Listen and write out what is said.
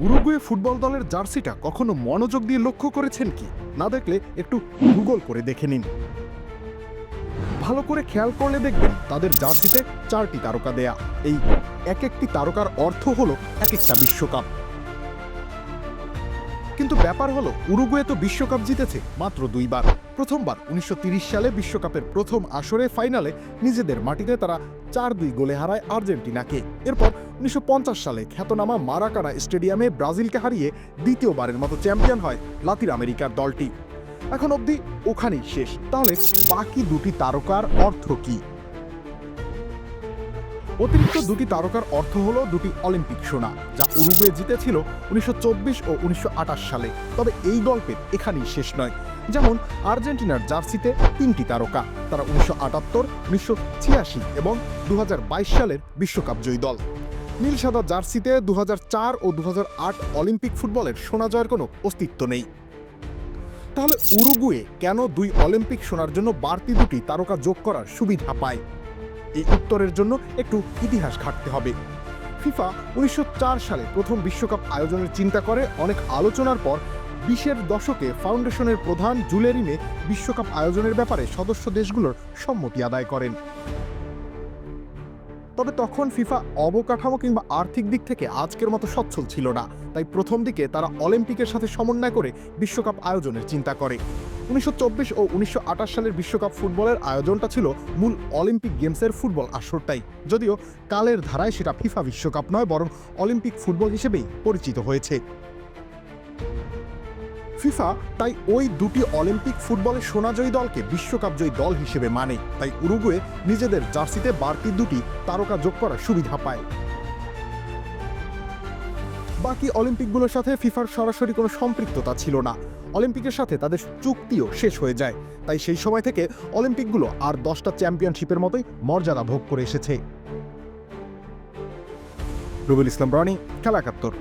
Uruguay football দলের জার্সিটা কখনো মনোযোগ দিয়ে লক্ষ্য করেছেন কি? না দেখলে একটু গুগল করে দেখে নিন। ভালো করে খেয়াল করলে দেখবেন তাদের জার্সিতে 4টি তারকা দেয়া। এই এক একটি তারকার অর্থ হলো এক একটা বিশ্বকাপ। কিন্তু ব্যাপার হলো উরুগুয়ে তো বিশ্বকাপ জিতেছে মাত্র 2বার। প্রথমবার 1930 সালে বিশ্বকাপের প্রথম আসরে ফাইনালে নিজেদের মাটিতে তারা 4-2 গোলে হারায় আর্জেন্টিনাকে। এরপর 1950 সালে খ্যাতনামা মারাকানা স্টেডিয়ামে ব্রাজিলকে হারিয়ে দ্বিতীয়বারের মতো চ্যাম্পিয়ন হয় লাতিন আমেরিকার দলটি। এখন অবধি ওখানেই শেষ। তাহলে বাকি দুটি তারকার অর্থ কি? অতিরিক্ত দুটি তারকার অর্থ হলো দুটি অলিম্পিক সোনা, যা উরুগুয়ে জিতেছিল 1924 ও 1928 সালে। তবে এই গল্পের এখানেই শেষ নয়। যেমন আর্জেন্টিনার জার্সিতে 3টি তারকা, তারা 1978, 1986 এবং 2022 সালের বিশ্বকাপ জয়ী দল। নীল সাদা জার্সিতে 2004 ও 2008 অলিম্পিক ফুটবলের সোনা জয়ের কোনো অস্তিত্ব নেই। তাহলে উরুগুয়ে কেন 2 অলিম্পিক সোনার জন্য বাড়তি দুটি তারকা যোগ করার সুবিধা পায়? এই উত্তরের জন্য একটু ইতিহাস ঘাঁটতে হবে। ফিফা 1904 সালে প্রথম বিশ্বকাপ আয়োজনের চিন্তা করে। অনেক আলোচনার পর 20-এর দশকে ফাউন্ডেশনের প্রধান জুলেরিমে বিশ্বকাপ আয়োজনের ব্যাপারে সদস্য দেশগুলোর সম্মতি আদায় করেন। তবে তখন ফিফা অবকাঠামো কিংবা আর্থিক দিক থেকে আজকের মতো সচ্ছল ছিল না। তাই প্রথম দিকে তারা অলিম্পিকের সাথে সমন্বয় করে বিশ্বকাপ আয়োজনের চিন্তা করে। 1924 ও 1928 সালের বিশ্বকাপ ফুটবলের আয়োজনটা ছিল মূল অলিম্পিক গেমসের ফুটবল আসরটাই। যদিও কালের ধারায় সেটা ফিফা বিশ্বকাপ নয়, বরং অলিম্পিক ফুটবল হিসেবেই পরিচিত হয়েছে। ফিফা তাই ওই দুটি অলিম্পিক ফুটবলের সোনাজয়ী দলকে বিশ্বকাপজয়ী দল হিসেবে মানে। তাই উরুগুয়ে নিজেদের জার্সিতে বাড়তি দুটি তারকা যোগ করার সুবিধা পায়। বাকি অলিম্পিকগুলোর সাথে ফিফার সরাসরি কোনো সম্পৃক্ততা ছিল না। অলিম্পিকের সাথে তাদের চুক্তিও শেষ হয়ে যায়। তাই সেই সময় থেকে অলিম্পিকগুলো আর 10টা চ্যাম্পিয়নশিপের মতোই মর্যাদা ভোগ করে এসেছে। রুবেল ইসলাম রনি, খেলা 71।